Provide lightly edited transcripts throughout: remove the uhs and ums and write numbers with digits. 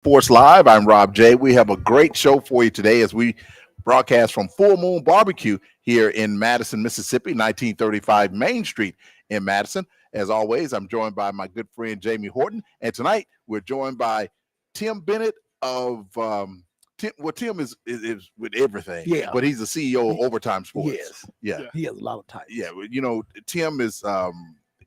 Sports Live. I'm Rob J. We have a great show for you today as we broadcast from Full Moon Barbecue here in Madison, Mississippi, 1935 Main Street in Madison. As always, I'm joined by my good friend Jamie Horton, and tonight we're joined by Tim Bennett of Tim is with everything, but he's the CEO of Overtime Sports. He has a lot of type. Tim is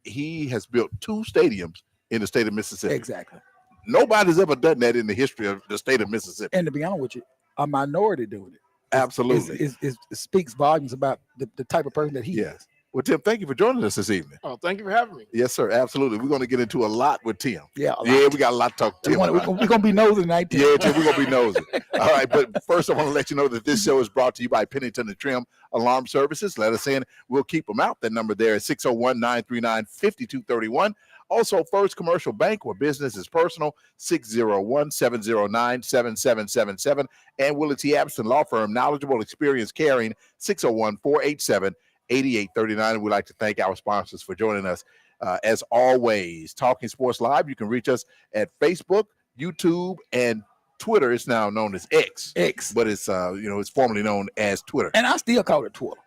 he has built 2 stadiums in the state of Mississippi. Exactly. Nobody's ever done that in the history of the state of Mississippi. And to be honest with you, a minority doing it. Absolutely. It speaks volumes about the type of person that he is. Well, Tim, thank you for joining us this evening. Oh, thank you for having me. Yes, sir. Absolutely. We're going to get into a lot with Tim. Yeah, we got a lot to talk to Tim about. We're going to be nosy tonight, Tim. Yeah, Tim, we're going to be nosy. All right, but first I want to let you know that this show is brought to you by Pennington and Trim Alarm Services. Let us in. We'll keep them out. That number there is 601-939-5231. Also, First Commercial Bank, where business is personal, 601-709-7777. And Willie T. Abston Law Firm, knowledgeable, experienced, caring, 601-487-8839. We'd like to thank our sponsors for joining us. As always, Talking Sports Live, you can reach us at Facebook, YouTube, and Twitter. It's now known as X, but it's it's formerly known as Twitter. And I still call it Twitter.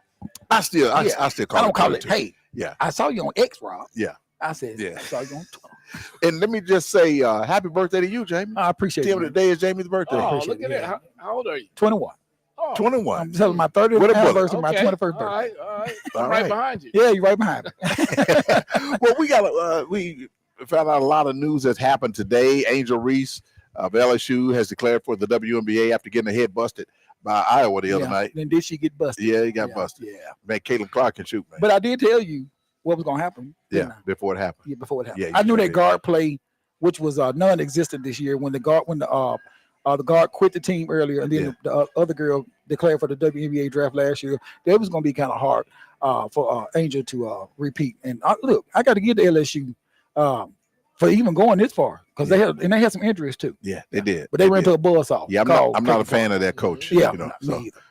I still call it. I don't call it. Too. Hey, I saw you on X, Rob. Yeah. I said, I saw you on Twitter. And let me just say, happy birthday to you, Jamie. I appreciate Tim, it. today is Jamie's birthday. Oh, look at that. How old are you? 21. Oh, 21. I'm telling my 30th anniversary, my 21st birthday. All right. I'm right behind you. Yeah, you're right behind me. Well, we found out a lot of news that's happened today. Angel Reese of LSU has declared for the WNBA after getting her head busted by Iowa the other night. Then did she get busted? Yeah, he got busted. Yeah. Man, Caitlin Clark can shoot, man. But I did tell you what was going to happen. Before it happened. Yeah, before it happened. Yeah, I knew that guard play, which was non-existent this year when the guard quit the team earlier, and then the other girl declared for the WNBA draft last year. That was going to be kind of hard for Angel to repeat. And look, I got to give the LSU for even going this far because they had some injuries too. Yeah, they did. But they ran to a buzzsaw. Yeah, I'm not a fan of that coach. Yeah,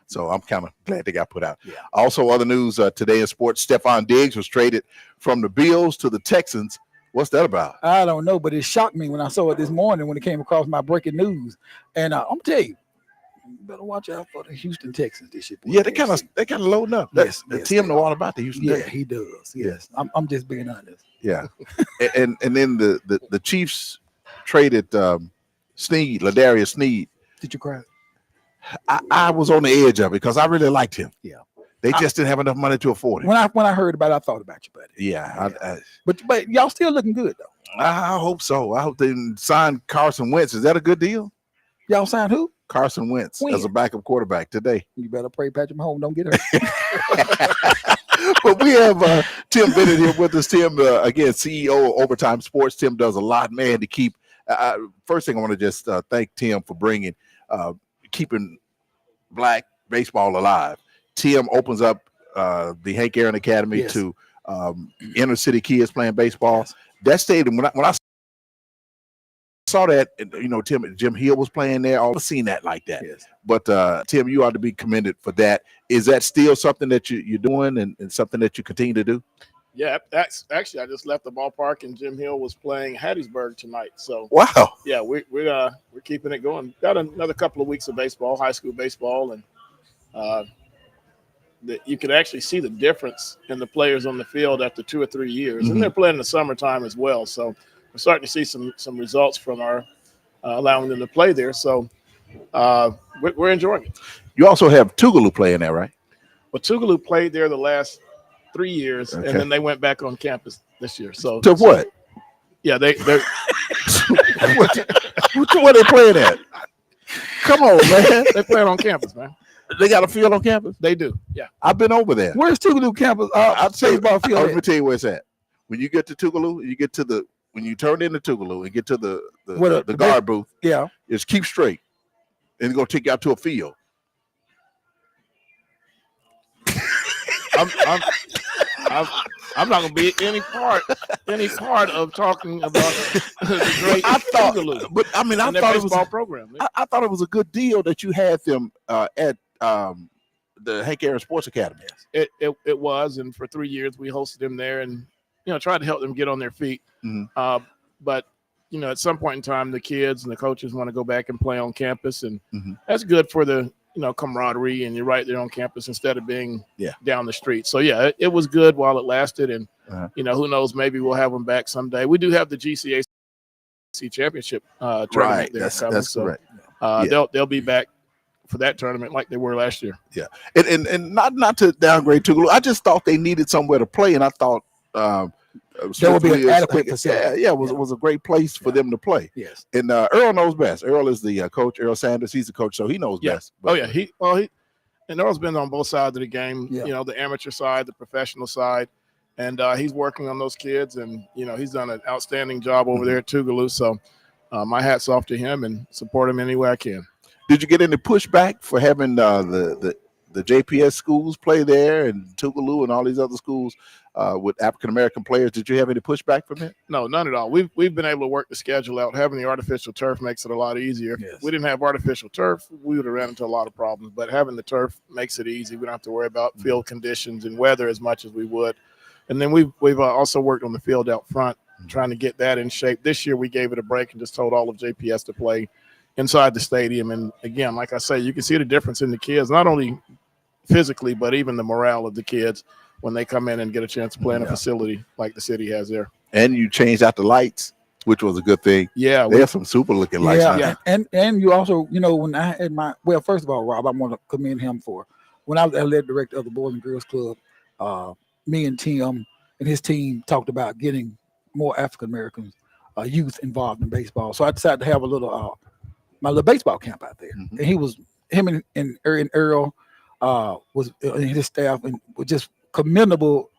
so I'm kind of glad they got put out. Yeah. Also, other news today in sports: Stephon Diggs was traded from the Bills to the Texans. What's that about? I don't know, but it shocked me when I saw it this morning when it came across my breaking news. And I'm gonna tell you better watch out for the Houston Texans this year. Yeah, they kind of loading up. Yes, Tim know all about the Houston Texans. Yeah, he does. Yes, I'm just being honest. Yeah, and then the Chiefs traded Ladarius Sneed. Did you cry? I was on the edge of it because I really liked him. Yeah. They just didn't have enough money to afford it. When I heard about it, I thought about you, buddy. Yeah. But y'all still looking good though. I hope so. I hope they signed Carson Wentz. Is that a good deal? Y'all signed who? Carson Wentz as a backup quarterback today. You better pray Patrick Mahomes don't get hurt. But we have Tim Bennett here with us. Tim, again, CEO of Overtime Sports. Tim does a lot, man, to keep. First thing I want to just thank Tim for keeping Black baseball alive. Tim opens up the Hank Aaron Academy to inner city kids playing baseball. Yes. That stadium, when I saw that, Jim Hill was playing there. I've seen that like that. Yes. But Tim, you ought to be commended for that. Is that still something that you're doing and something that you continue to do? Yeah, that's actually I just left the ballpark and Jim Hill was playing Hattiesburg tonight. So wow. Yeah, we're keeping it going. Got another couple of weeks of baseball, high school baseball, and you can actually see the difference in the players on the field after 2 or 3 years, and they're playing in the summertime as well. So we're starting to see some results from our allowing them to play there. So we're enjoying it. You also have Tougaloo playing there, right? Well, Tougaloo played there the last 3 years, and then they went back on campus this year. So to what? Yeah, they're what are they playing at? Come on, man. They playing on campus, man. They got a field on campus? They do, yeah. I've been over there. Where's Tougaloo campus? Baseball field. Let me tell you where it's at. When you get to Tougaloo, when you turn into Tougaloo and get to the guard booth, just keep straight, and it's gonna take you out to a field. I'm not gonna be any part of talking about the great Tougaloo. But I mean, I thought it was a program. I thought it was a good deal that you had them at the Hank Aaron Sports Academy. It was, and for 3 years we hosted them there, and tried to help them get on their feet. But at some point in time, the kids and the coaches want to go back and play on campus, and Mhm. that's good for the camaraderie, and you're right there on campus instead of being down the street. So yeah, it was good while it lasted, and who knows, maybe we'll have them back someday. We do have the GCAC championship tournament Right. there coming, That's so correct. Yeah. they'll be back for that tournament like they were last year. Yeah, and not to downgrade Tougaloo. I just thought they needed somewhere to play, and I thought There would be an Smith adequate Williams, facility. it was a great place for them to play. Yes. And Earl knows best. Earl is the coach. Earl Sanders, he's the coach, so he knows best. Oh yeah, he and Earl's been on both sides of the game. Yeah. The amateur side, the professional side, and he's working on those kids, and he's done an outstanding job over there at Tougaloo. So my hat's off to him, and support him any way I can. Did you get any pushback for having the JPS schools play there and Tougaloo and all these other schools with African American players? Did you have any pushback from it? No, none at all. We've been able to work the schedule out. Having the artificial turf makes it a lot easier. Yes. If we didn't have artificial turf, we would have ran into a lot of problems. But having the turf makes it easy. We don't have to worry about field conditions and weather as much as we would. And then we've also worked on the field out front, trying to get that in shape. This year we gave it a break and just told all of JPS to play inside the stadium. And again, like I say, you can see the difference in the kids, not only physically, but even the morale of the kids when they come in and get a chance to play in a facility like the city has there. And you changed out the lights, which was a good thing. Yeah, They have some super looking lights. Yeah, now. and you also, when I had first of all, Rob, I want to commend him for when I was lead director of the Boys and Girls Club. Me and Tim and his team talked about getting more African American youth involved in baseball. So I decided to have a little my little baseball camp out there, Mhm. and him and Earl was and his staff, and was just commendable.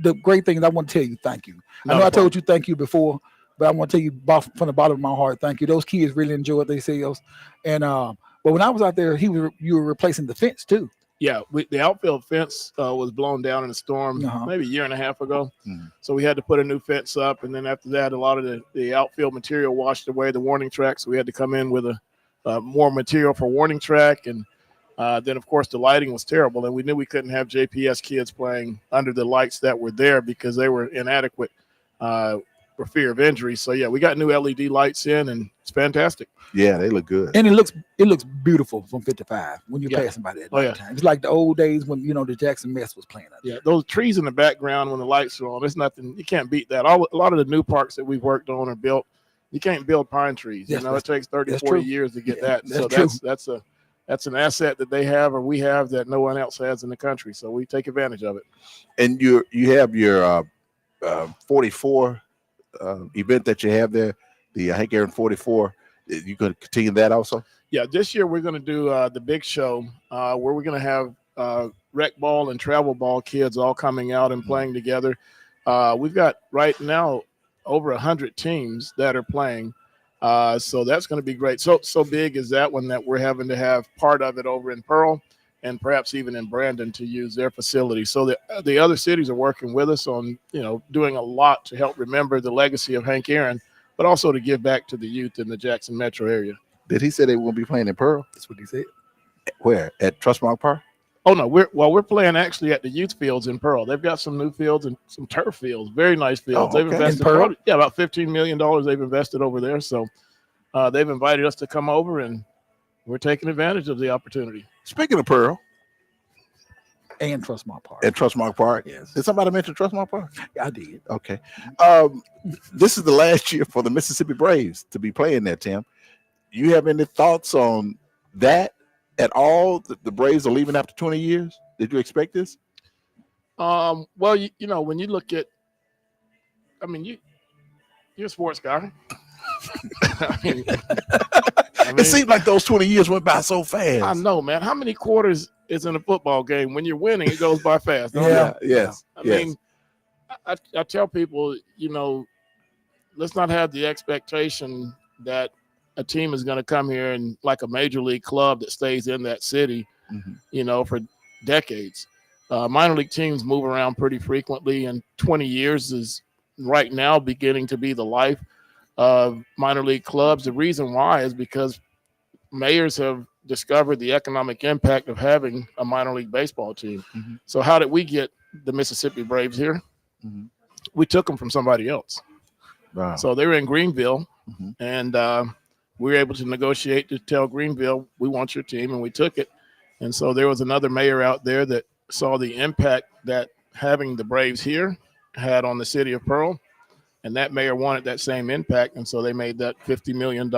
The great thing is, I want to tell you thank you. I know I told you thank you before, but I want to tell you from the bottom of my heart, thank you. Those kids really enjoyed themselves, and but when I was out there, you were replacing the fence too. Yeah, the outfield fence was blown down in a storm maybe a year and a half ago. Mhm. So we had to put a new fence up. And then after that, a lot of the outfield material washed away the warning track. So we had to come in with more material for warning track. And then, of course, the lighting was terrible. And we knew we couldn't have JPS kids playing under the lights that were there because they were inadequate for fear of injury. So, yeah, we got new LED lights in, and it's fantastic. Yeah, they look good. And it looks beautiful from 55 when you're passing by that. Yeah. It's like the old days when the Jackson Mess was playing out there. Yeah, those trees in the background when the lights are on, it's nothing. You can't beat that. A lot of the new parks that we've worked on are built. You can't build pine trees. Yes, it takes 30, 40 years to get that. That's So that's an asset that they have or we have that no one else has in the country. So we take advantage of it. And you have your 44 event that you have there, the Hank Aaron 44. You going to continue that also? Yeah, this year we're going to do the big show where we're going to have rec ball and travel ball kids all coming out and playing together. We've got right now over 100 teams that are playing. So that's going to be great. So big is that one that we're having to have part of it over in Pearl and perhaps even in Brandon to use their facility. So the other cities are working with us on, doing a lot to help remember the legacy of Hank Aaron, but also to give back to the youth in the Jackson metro area. Did he say they won't be playing in Pearl? That's what he said. Where? At Trustmark Park? Oh no, we're playing actually at the youth fields in Pearl. They've got some new fields and some turf fields, very nice fields. Oh, They've okay. invested In Pearl? about $15 million they've invested over there. So they've invited us to come over, and we're taking advantage of the opportunity. Speaking of Pearl And Trustmark Park. and Trustmark Park, Yes. did somebody mention Trustmark Park? I did. Okay. This is the last year for the Mississippi Braves to be playing there, Tim. You have any thoughts on that at all? The Braves are leaving after 20 years? Did you expect this? Well, when you look at, you're a sports guy. It seemed like those 20 years went by so fast. I know, man. How many quarters is in a football game? When you're winning, it goes by fast. don't Yeah. it? Yes. I yes. mean, I tell people, let's not have the expectation that a team is going to come here and like a major league club that stays in that city, Mhm. for decades. Minor league teams move around pretty frequently, and 20 years is right now beginning to be the life of minor league clubs. The reason why is because mayors have discovered the economic impact of having a minor league baseball team. Mhm. So how did we get the Mississippi Braves here? Mhm. We took them from somebody else. Wow. So they were in Greenville, Mhm. and we were able to negotiate to tell Greenville, we want your team, and we took it. And so there was another mayor out there that saw the impact that having the Braves here had on the city of Pearl, and that mayor wanted that same impact, and so they made that $50 million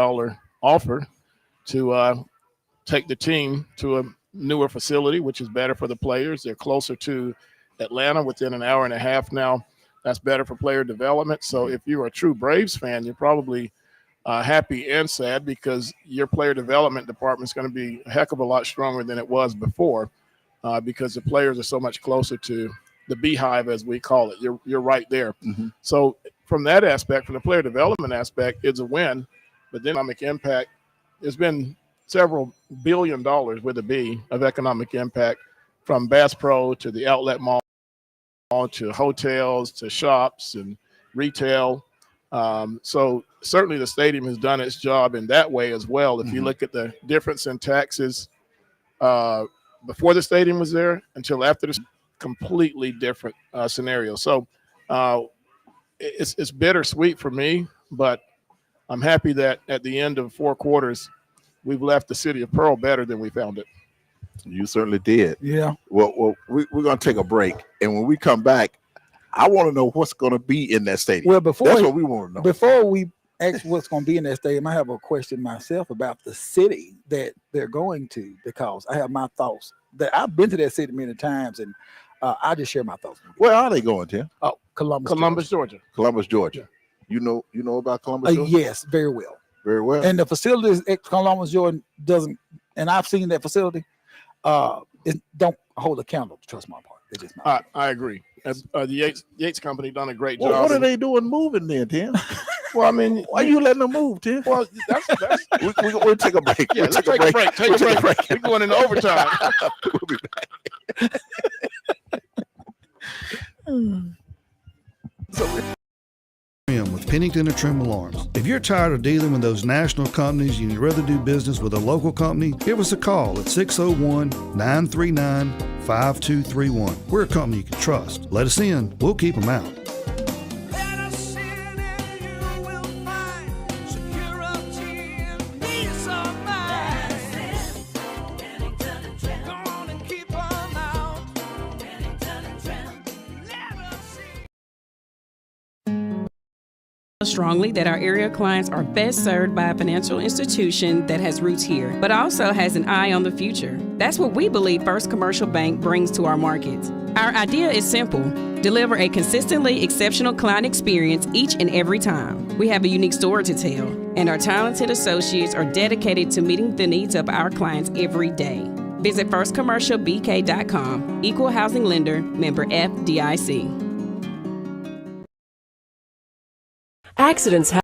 offer to take the team to a newer facility, which is better for the players. They're closer to Atlanta, within an hour and a half now. That's better for player development. So if you're a true Braves fan, you're probably happy and sad, because your player development department is going to be a heck of a lot stronger than it was before, because the players are so much closer to the beehive, as we call it. You're right there. Mhm. So from that aspect, from the player development aspect, it's a win. But the economic impact, there's been several $1 billion with a B of economic impact, from Bass Pro to the outlet mall to hotels to shops and retail. So certainly the stadium has done its job in that way as well. If you look at the difference in taxes before the stadium was there until after, this completely different scenario. So it's bittersweet for me, but I'm happy that at the end of 4 quarters, we've left the city of Pearl better than we found it. You certainly did. Yeah. Well, we're going to take a break, and when we come back, I want to know what's going to be in that stadium. Well, That's what we want to know. Before we ask what's going to be in that stadium, I have a question myself about the city that they're going to, because I have my thoughts. That I've been to that city many times, and I just share my thoughts. Where are they going, Tim? Oh, Columbus, Georgia. Columbus, Georgia. You know about Columbus, Georgia? Yes, very well. Very well. And the facilities at Columbus, Georgia doesn't, and I've seen that facility, it don't hold a candle to Trust My Park. It is not. I agree. The Yates Company done a great Well, job. what are they doing moving then, Tim? Well, I mean, Why are you letting them move, Tim? well, that's We'll take a break. yeah. We'll Let's take a break. Take a break. We're going into overtime. We'll be back. With Pennington and Trim Alarms. If you're tired of dealing with those national companies and you'd rather do business with a local company, give us a call at 601-939-5231. We're a company you can trust. Let us in. We'll keep them out. Let us in and you will find security and peace of mind. Go on and keep 'em out. Let us in. Strongly that our area clients are best served by a financial institution that has roots here, but also has an eye on the future. That's what we believe First Commercial Bank brings to our markets. Our idea is simple: deliver a consistently exceptional client experience each and every time. We have a unique story to tell, and our talented associates are dedicated to meeting the needs of our clients every day. Visit firstcommercialbk.com. Equal housing lender, member FDIC. Accidents happen.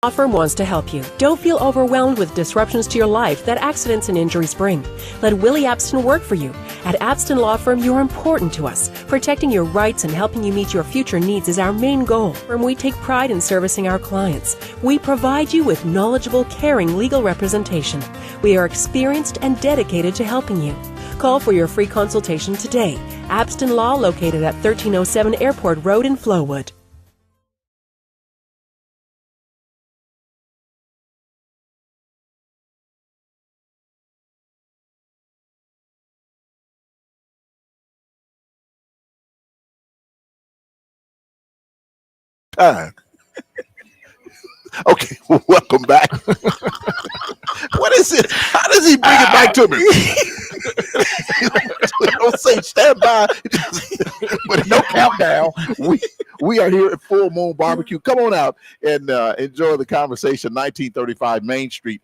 Law firm wants to help you. Don't feel overwhelmed with disruptions to your life that accidents and injuries bring. Let Willie Abston work for you. At Abston Law Firm, you're important to us. Protecting your rights and helping you meet your future needs is our main goal. And we take pride in servicing our clients. We provide you with knowledgeable, caring legal representation. We are experienced and dedicated to helping you. Call for your free consultation today. Abston Law, located at 1307 Airport Road in Flowood. Time. Okay, welcome back. What is it? How does he bring it back to me? Don't say stand by, but no countdown. We are here at Full Moon Barbecue. Come on out and enjoy the conversation. 1935 Main Street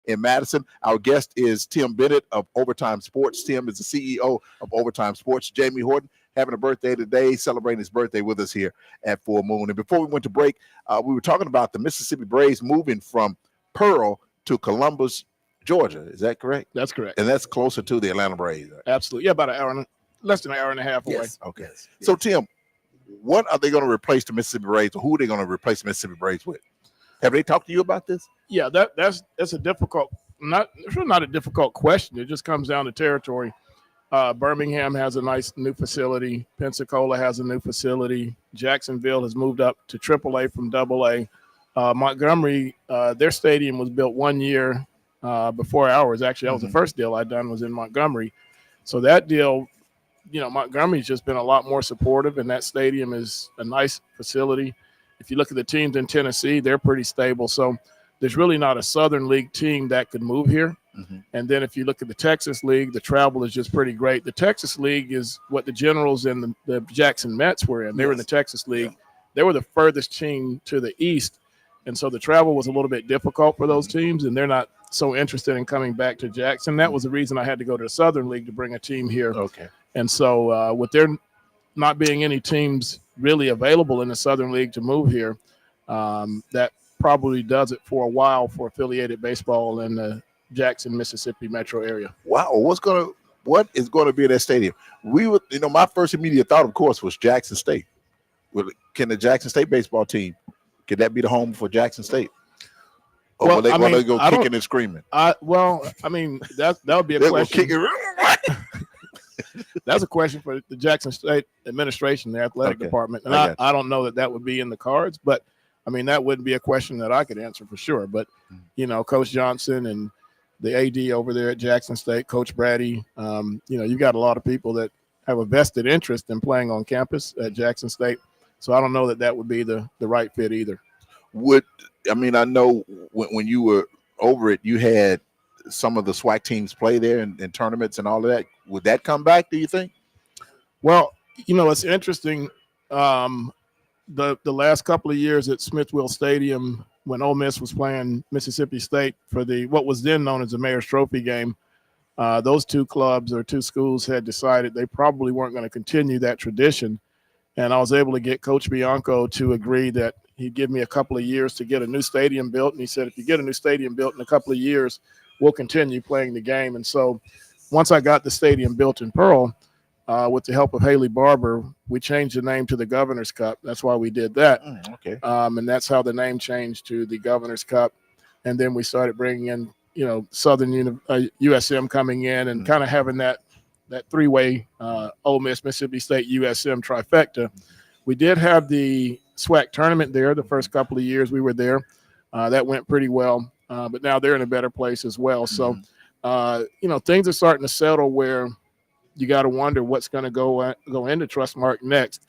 in Madison. Our guest is Tim Bennett of Overtime Sports. Tim is the CEO of Overtime Sports. Jamie Horton, having a birthday today, celebrating his birthday with us here at Full Moon. And before we went to break, we were talking about the Mississippi Braves moving from Pearl to Columbus, Georgia. Is that correct? That's correct. And that's closer to the Atlanta Braves. Right? Absolutely. Yeah, about less than an hour and a half away. Yes. Okay. Yes. So, Tim, what are they going to replace the Mississippi Braves, or who are they going to replace the Mississippi Braves with? Have they talked to you about this? Yeah, that's a difficult, not a difficult question. It just comes down to territory. Birmingham has a nice new facility. Pensacola has a new facility. Jacksonville has moved up to AAA from AA. Montgomery, their stadium was built 1 year before ours. Actually, that was the first deal I done was in Montgomery. So that deal, Montgomery's just been a lot more supportive, and that stadium is a nice facility. If you look at the teams in Tennessee, they're pretty stable. So there's really not a Southern League team that could move here. And then if you look at the Texas League, the travel is just pretty great. The Texas League is what the Generals and the Jackson Mets were in. They were in the Texas League. They were the furthest team to the east. And so the travel was a little bit difficult for those teams, and they're not so interested in coming back to Jackson. That was the reason I had to go to the Southern League to bring a team here. Okay. And so with there not being any teams really available in the Southern League to move here, that probably does it for a while for affiliated baseball in the Jackson, Mississippi metro area. Wow. What is going to be at that stadium? My first immediate thought, of course, was Jackson State. Can the Jackson State baseball team, could that be the home for Jackson State? Or will they go kicking and screaming? That would be a question. That's a question for the Jackson State administration, the athletic department. And I don't know that would be in the cards, but that wouldn't be a question that I could answer for sure. But, Coach Johnson and the AD over there at Jackson State, Coach Brady, you've got a lot of people that have a vested interest in playing on campus at Jackson State. So I don't know that would be the right fit either. I know when you were over it, you had some of the SWAC teams play there in tournaments and all of that. Would that come back, do you think? Well, it's interesting. The last couple of years at Smithville Stadium, when Ole Miss was playing Mississippi State for what was then known as the Mayor's Trophy game, those two clubs or two schools had decided they probably weren't going to continue that tradition. And I was able to get Coach Bianco to agree that he'd give me a couple of years to get a new stadium built. And he said, if you get a new stadium built in a couple of years, we'll continue playing the game. And so once I got the stadium built in Pearl, with the help of Haley Barber, we changed the name to the Governor's Cup. That's why we did that. Okay. And that's how the name changed to the Governor's Cup. And then we started bringing in, Southern USM coming in and kind of having that three-way Ole Miss, Mississippi State, USM trifecta. We did have the SWAC tournament there the first couple of years we were there. That went pretty well. But now they're in a better place as well. So, things are starting to settle where you got to wonder what's going to go into Trustmark next.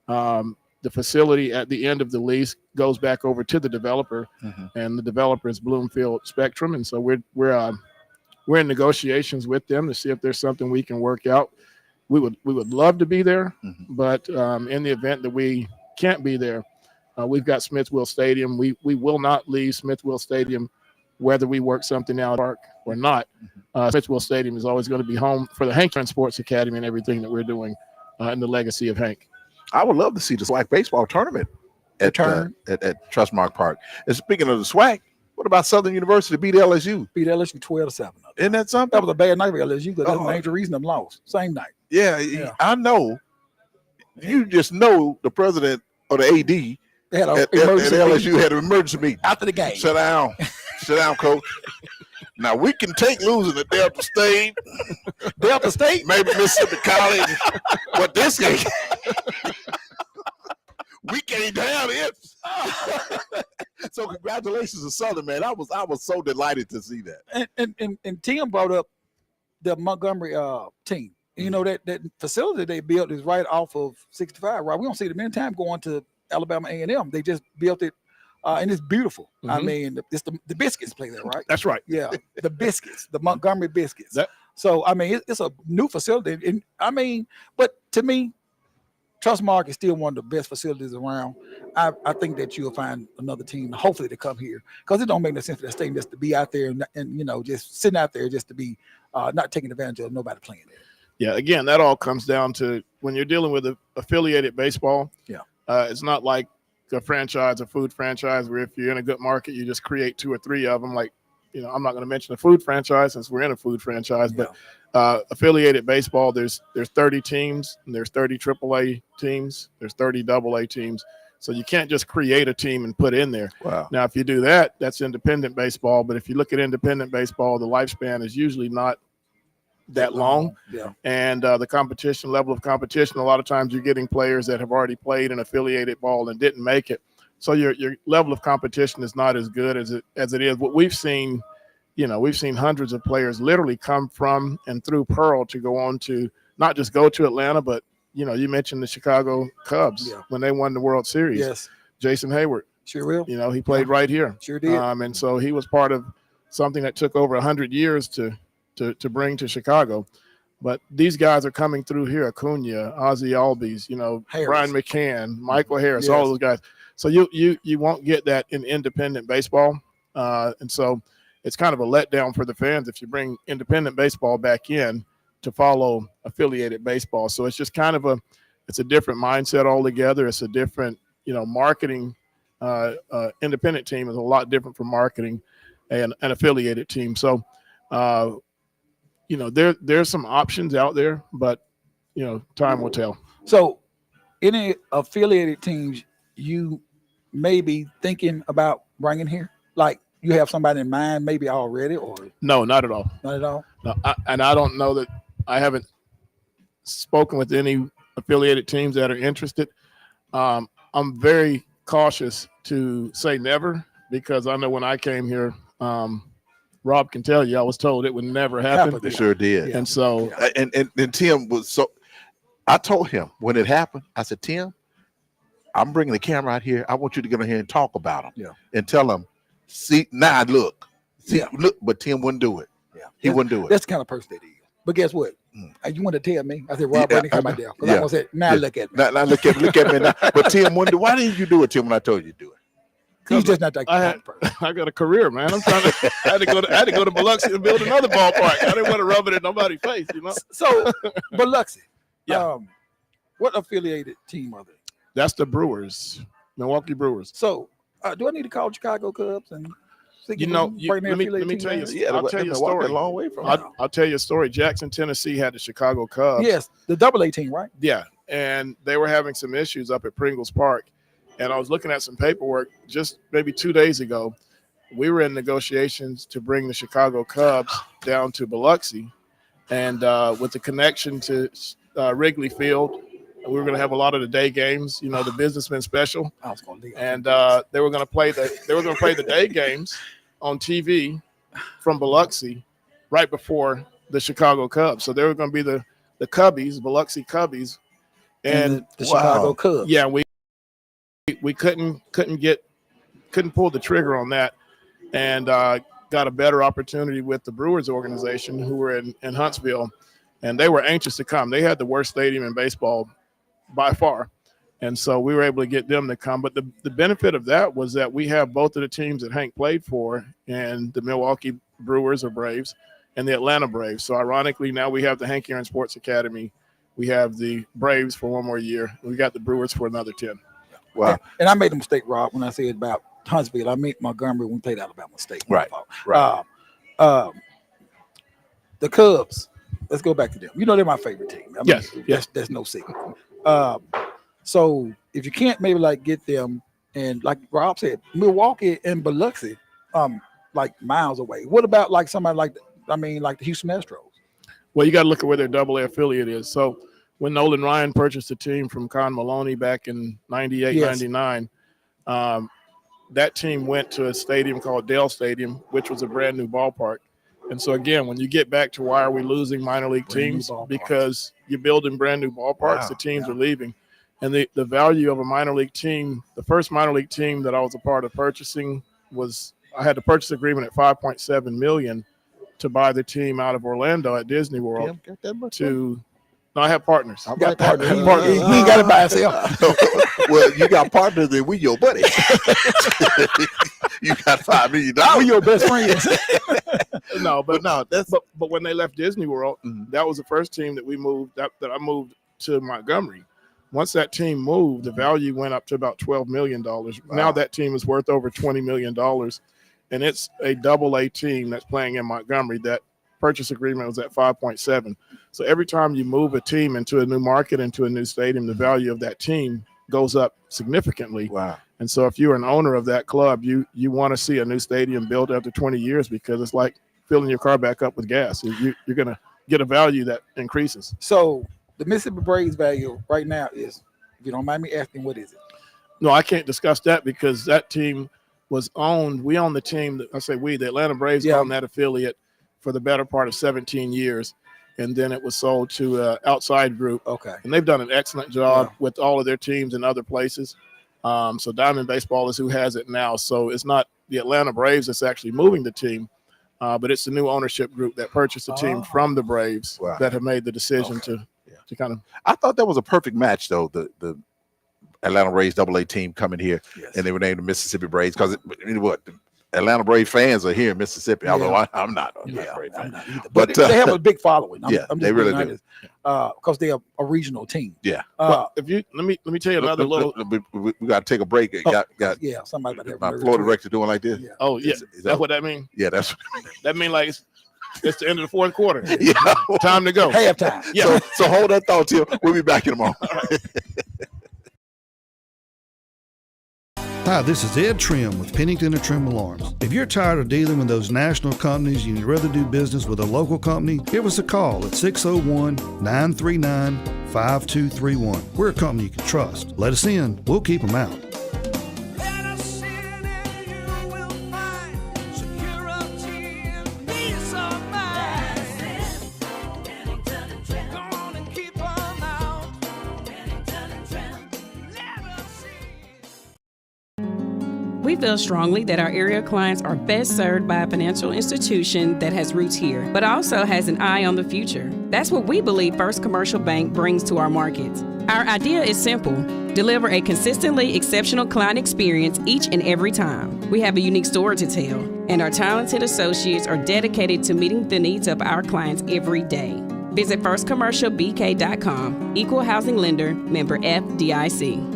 The facility at the end of the lease goes back over to the developer, and the developer is Bloomfield Spectrum. And so we're in negotiations with them to see if there's something we can work out. We would love to be there, but in the event that we can't be there, we've got Smithville Stadium. We will not leave Smithville Stadium whether we work something out or not. Smithville Stadium is always going to be home for the Hank Sports Academy and everything that we're doing in the legacy of Hank. I would love to see the SWAC baseball tournament at Trustmark Park. And speaking of the SWAC, what about Southern University beat LSU? Beat LSU 12-7. Isn't that something? That was a bad night for LSU because that's the major reason them lost. Same night. Yeah, I know. You just know the president or the AD They had at emergency LSU meeting had an emergency meeting. after the game. Sit down. Sit down, coach. Now, we can take losing at Delta State, Delta State. maybe Mississippi College, but this game, we can't have it. So congratulations to Southern, man. I was so delighted to see that. And Tim brought up the Montgomery team. You know, that facility they built is right off of 65, right? We don't see them many times going to Alabama A&M. They just built it, and it's beautiful. I mean, it's the Biscuits play there, right? That's right. Yeah, the Biscuits, the Montgomery Biscuits. So, I mean, it's a new facility. And I mean, but to me, Trustmark is still one of the best facilities around. I think that you'll find another team, hopefully, to come here, because it don't make no sense for that stadium just to be out there and you know, just sitting out there just to be not taking advantage of nobody playing there. Yeah, again, that all comes down to when you're dealing with affiliated baseball. Yeah, it's not like a franchise, a food franchise, where if you're in a good market, you just create 2 or 3 of them. Like, you know, I'm not going to mention a food franchise since we're in a food franchise, but affiliated baseball, there's 30 teams, and there's 30 AAA teams, there's 30 AA teams. So you can't just create a team and put in there. Wow. Now, if you do that, that's independent baseball. But if you look at independent baseball, the lifespan is usually not that long. Yeah. And the competition level of competition, a lot of times you're getting players that have already played in affiliated ball and didn't make it. So your level of competition is not as good as it is. What we've seen, we've seen hundreds of players literally come from and through Pearl to go on to not just go to Atlanta, but you mentioned the Chicago Cubs when they won the World Series. Yes. Jason Hayward, Sure will. he played right here. Sure did. And so he was part of something that took over 100 years to bring to Chicago. But these guys are coming through here: Acuna, Ozzie Albies, Harris. Brian McCann, Michael Harris, Yes. all those guys. So you won't get that in independent baseball, and so it's kind of a letdown for the fans if you bring independent baseball back in to follow affiliated baseball. So it's just kind of it's a different mindset altogether. It's a different marketing. Independent team is a lot different from marketing an affiliated team. So there's some options out there, but time will tell. So, any affiliated teams you may be thinking about bringing here? Like you have somebody in mind, maybe already, or No, not at all. not at all? No, and I don't know that I haven't spoken with any affiliated teams that are interested. I'm very cautious to say never because I know when I came here, Rob can tell you, I was told it would never happen. They sure did. And so, And Tim was so. I told him when it happened. I said, Tim, I'm bringing the camera out here. I want you to get in here and talk about him. Yeah. And tell him, see, now look, Yeah. look, but Tim wouldn't do it. Yeah. He wouldn't do it. That's the kind of person that he is. But guess what? You want to tell me? I said, Rob, Yeah, Brady, come I out know. there. Because Yeah. I'm going to say, now Yeah. look at me. Now look at me now. But Tim wouldn't do. Why didn't you do it, Tim? When I told you to do it. He's just not that I kind of person. I got a career, man. I had to go to Biloxi and build another ballpark. I didn't want to rub it in nobody's face, So, Biloxi, Yeah. what affiliated team are they? That's the Brewers, Milwaukee Brewers. So, do I need to call Chicago Cubs and see if You we know, can you- bring their let me affiliated tell team you in? Yeah, I'll tell you a Milwaukee story. a long way from. I'll tell you a story. Jackson, Tennessee had the Chicago Cubs. Yes, the AA team, right? Yeah, and they were having some issues up at Pringles Park. And I was looking at some paperwork just maybe 2 days ago. We were in negotiations to bring the Chicago Cubs down to Biloxi. And with the connection to Wrigley Field, we were going to have a lot of the day games, the businessman special. I was going to leave. And they were going to play the day games on TV from Biloxi right before the Chicago Cubs. So they were going to be the Cubbies, Biloxi Cubbies. And the Chicago Cubs. yeah, we couldn't pull the trigger on that, and got a better opportunity with the Brewers organization, who were in Huntsville, and they were anxious to come. They had the worst stadium in baseball by far, and so we were able to get them to come. But the benefit of that was that we have both of the teams that Hank played for, and the Milwaukee Brewers or Braves and the Atlanta Braves. So ironically, now we have the Hank Aaron Sports Academy. We have the Braves for one more year. We got the Brewers for another 10. Wow. And I made a mistake, Rob, when I said about Huntsville. I meant Montgomery when we played Alabama State. My Right, fault. right. The Cubs. Let's go back to them. They're my favorite team. I mean, Yes. That's no secret. So if you can't maybe get them, and like Rob said, Milwaukee and Biloxi, like miles away. What about somebody like the Houston Astros? Well, you got to look at where their AA affiliate is. So when Nolan Ryan purchased the team from Con Maloney back in 98, Yes. 99, that team went to a stadium called Dale Stadium, which was a brand new ballpark. And so, again, when you get back to why are we losing minor league Brand new teams? ballparks. Because you're building brand new ballparks, Wow, the teams are leaving. And the value of a minor league team, the first minor league team that I was a part of purchasing was I had the purchase agreement at $5.7 million to buy the team out of Orlando at Disney World. No, I have partners. Got partners. He partners. ain't got it by himself. Well, you got partners, then we your buddy. You got $5 million. We your best friends. No, but that's but when they left Disney World, that was the first team that we moved that I moved to Montgomery. Once that team moved, the value went up to about $12 million. Now that team is worth over $20 million, and it's a AA team that's playing in Montgomery. That purchase agreement was at 5.7. So every time you move a team into a new market, into a new stadium, the value of that team goes up significantly. wow. And so if you're an owner of that club, you want to see a new stadium built after 20 years because it's like filling your car back up with gas. You're going to get a value that increases. So the Mississippi Braves value right now is, if you don't mind me asking, what is it? No, I can't discuss that because that team was owned. We own the team. I say we, the Atlanta Braves owned that affiliate for the better part of 17 years. And then it was sold to an outside group. Okay. And they've done an excellent job with all of their teams in other places. So Diamond Baseball is who has it now. So it's not the Atlanta Braves that's actually moving the team, but it's the new ownership group that purchased the team from the Braves that have made the decision to kind of. I thought that was a perfect match, though. The Atlanta Braves AA team coming here, and they were named the Mississippi Braves because what the Atlanta Braves fans are here in Mississippi. Although I'm not a Braves fan, but they have a big following. I'm they really do because they are a regional team. Yeah. Well, if you let me tell you another little. We got to take a break. Got somebody. My floor director doing like this. Yeah. Oh yeah, is that what that means? Yeah, that's that means like it's the end of the fourth quarter. Yeah, time to go. Halftime. Yeah. So hold that thought, Tim. We'll be back in a moment. Hi, this is Ed Trim with Pennington and Trim Alarms. If you're tired of dealing with those national companies and you'd rather do business with a local company, give us a call at 601-939-5231. We're a company you can trust. Let us in. We'll keep them out. Let us in and you will find security and peace of mind. Come on and keep them out. Let us in. We feel strongly that our area clients are best served by a financial institution that has roots here, but also has an eye on the future. That's what we believe First Commercial Bank brings to our markets. Our idea is simple: deliver a consistently exceptional client experience each and every time. We have a unique story to tell, and our talented associates are dedicated to meeting the needs of our clients every day. Visit firstcommercialbk.com. Equal housing lender, member FDIC.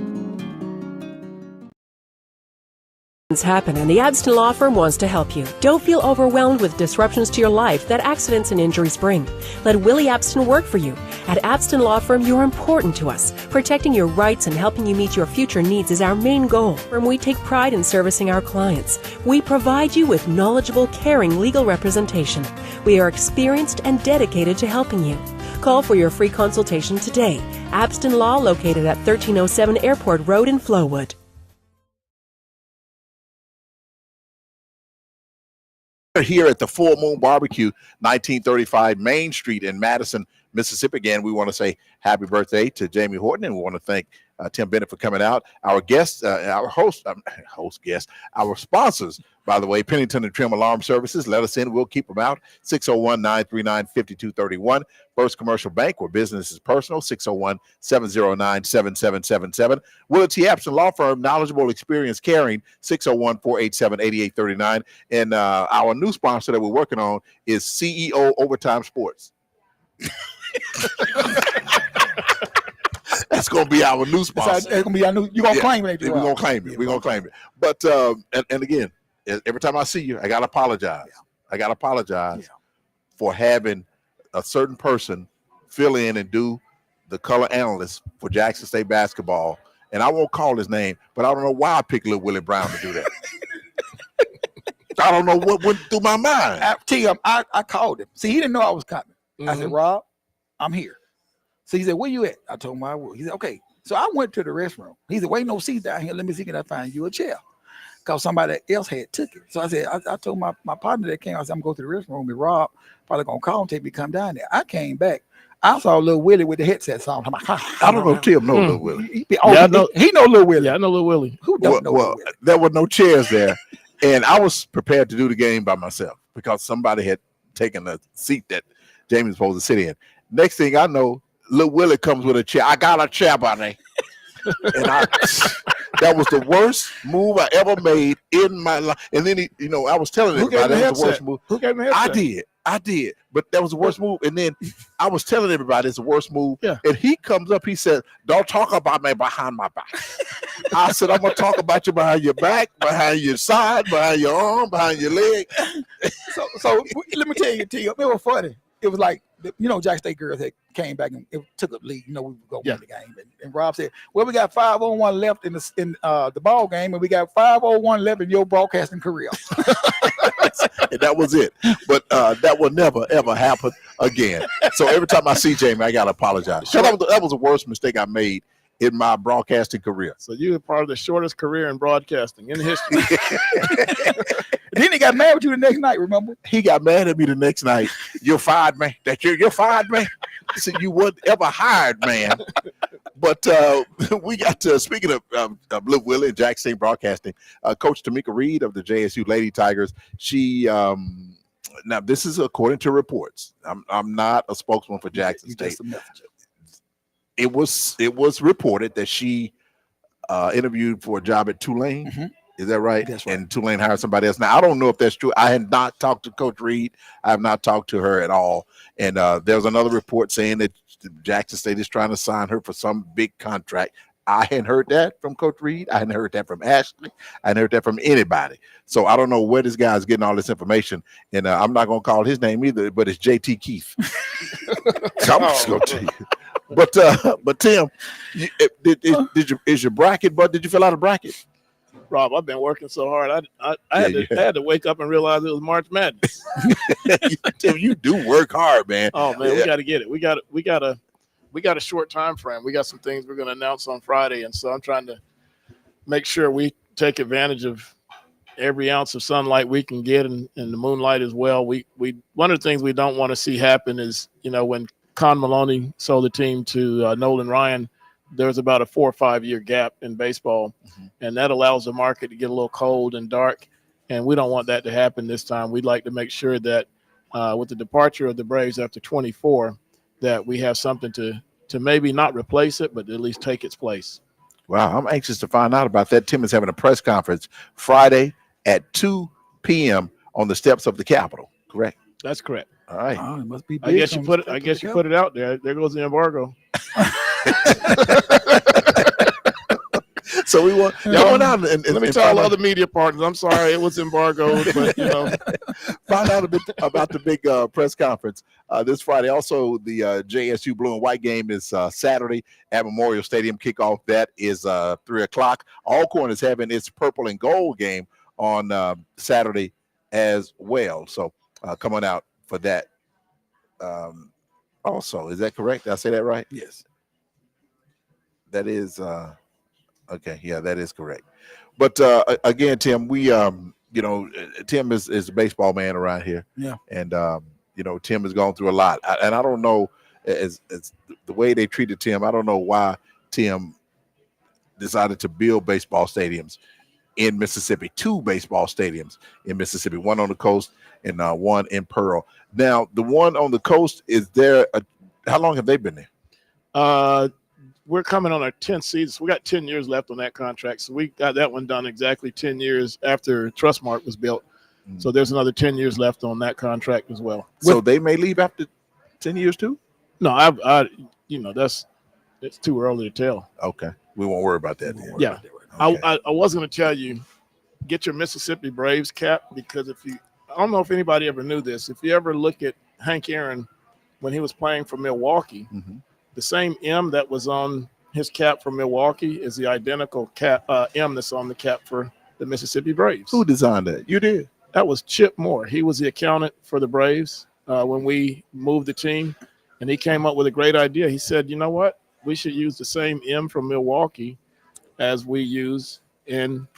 Happen, and the Abston Law Firm wants to help you. Don't feel overwhelmed with disruptions to your life that accidents and injuries bring. Let Willie Abston work for you. At Abston Law Firm, you're important to us. Protecting your rights and helping you meet your future needs is our main goal. And we take pride in servicing our clients. We provide you with knowledgeable, caring legal representation. We are experienced and dedicated to helping you. Call for your free consultation today. Abston Law, located at 1307 Airport Road in Flowood. Here at the Full Moon Barbecue, 1935 Main Street in Madison, Mississippi. Again, we want to say happy birthday to Jamie Horton, and we want to thank Tim Bennett for coming out. Our guests, our our sponsors, by the way, Pennington and Trim Alarm Services. Let us in. We'll keep them out. 601-939-5231. First Commercial Bank, where business is personal. 601-709-7777. Willie T. Abston Law Firm, knowledgeable, experienced, caring. 601-487-8839. And our new sponsor that we're working on is CEO Overtime Sports. That's gonna be our new sponsor. That's gonna be our new. You gonna claim it? We're gonna claim it. We're gonna claim it. But and again, every time I see you, I gotta apologize. I gotta apologize for having a certain person fill in and do the color analyst for Jackson State basketball. And I won't call his name, but I don't know why I picked little Willie Brown to do that. I don't know what went through my mind. I called him. See, he didn't know I was coming. I said, Rob, I'm here. So he said, where you at? I told him I was. He said, okay. So I went to the restroom. He said, wait, no seats down here. Let me see, can I find you a chair? Because somebody else had took it. So I said, I told my partner that came, I said, I'm going to go to the restroom with Rob. Probably going to call him, take me, come down there. I came back. I saw little Willie with the headset on. I'm like, I don't know if Tim knows little Willie. He know little Willie. Yeah, I know little Willie. Who don't know little Willie? There were no chairs there. And I was prepared to do the game by myself because somebody had taken a seat that Jamie was supposed to sit in. Next thing I know, little Willie comes with a chair. I got a chair, buddy. And that was the worst move I ever made in my life. And then I was telling everybody that was the worst move. Who gave me a headset? I did. But that was the worst move. And then I was telling everybody it's the worst move. Yeah. And he comes up, he said, don't talk about me behind my back. I said, I'm going to talk about you behind your back, behind your side, behind your arm, behind your leg. So let me tell you, T, it was funny. it was like, Jack State girls had came back and it took a lead. We would go Yeah. win the game. And Rob said, well, we got 5-on-1 left in the ball game, and we got 5-on-1 left in your broadcasting career. And that was it. But that will never, ever happen again. So every time I see Jamie, I got to apologize. So that was the worst mistake I made in my broadcasting career. So you were part of the shortest career in broadcasting in history. Then he got mad with you the next night, remember? He got mad at me the next night. You're fired, man. You're fired, man. He said you weren't ever hired, man. But we got to, speaking of Blue Willie and Jack State Broadcasting, Coach Tamika Reed of the JSU Lady Tigers, she now this is according to reports. I'm not a spokesman for Jackson You State. just a messenger. It was reported that she interviewed for a job at Tulane. Mm-hmm. Is that right? That's right. And Tulane hired somebody else. Now I don't know if that's true. I had not talked to Coach Reed. I have not talked to her at all. And there's another report saying that Jackson State is trying to sign her for some big contract. I hadn't heard that from Coach Reed. I hadn't heard that from Ashley. I hadn't heard that from anybody. So I don't know where this guy's getting all this information. And I'm not going to call his name either, but it's JT Keith. I'm just going to tell you. But Tim, is your bracket? But did you fill out a bracket? Rob, I've been working so hard. I had to wake up and realize it was March Madness. Tim, you do work hard, man. Oh man, we got to get it. We got a short time frame. We got some things we're going to announce on Friday, and so I'm trying to make sure we take advantage of every ounce of sunlight we can get, and the moonlight as well. We one of the things we don't want to see happen is when Con Maloney sold the team to Nolan Ryan, there's about a 4 or 5 year gap in baseball, and that allows the market to get a little cold and dark, and we don't want that to happen this time. We'd like to make sure that with the departure of the Braves after 24, that we have something to maybe not replace it, but at least take its place. Wow, I'm anxious to find out about that. Tim is having a press conference Friday at 2 p.m. on the steps of the Capitol, correct? That's correct. All right. Oh, it must be big. I guess you put it out there. There goes the embargo. So we want y'all out and Let me tell all the other media partners. I'm sorry it was embargoed, but find out a bit about the big press conference this Friday. Also, the JSU Blue and White game is Saturday at Memorial Stadium. Kickoff that is 3:00. Alcorn is having its purple and gold game on Saturday as well. So come on out for that. Also, is that correct? Did I say that right? Yes. That is okay. Yeah, that is correct. But again, Tim, we Tim is a baseball man around here. Yeah. And Tim has gone through a lot. And I don't know as the way they treated Tim. I don't know why Tim decided to build baseball stadiums in Mississippi. 2 baseball stadiums in Mississippi, one on the coast and one in Pearl. Now, the one on the coast, is there how long have they been there? We're coming on our 10th season. So we got 10 years left on that contract. So we got that one done exactly 10 years after Trustmark was built. So there's another 10 years left on that contract as well. So they may leave after 10 years too? No, it's too early to tell. Okay. We won't worry about that then. Yeah. Okay. I was going to tell you, get your Mississippi Braves cap, because I don't know if anybody ever knew this. If you ever look at Hank Aaron when he was playing for Milwaukee, the same M that was on his cap for Milwaukee is the identical cap M that's on the cap for the Mississippi Braves. Who designed that? You did. That was Chip Moore. He was the accountant for the Braves when we moved the team, and he came up with a great idea. He said, you know what? We should use the same M from Milwaukee as we use the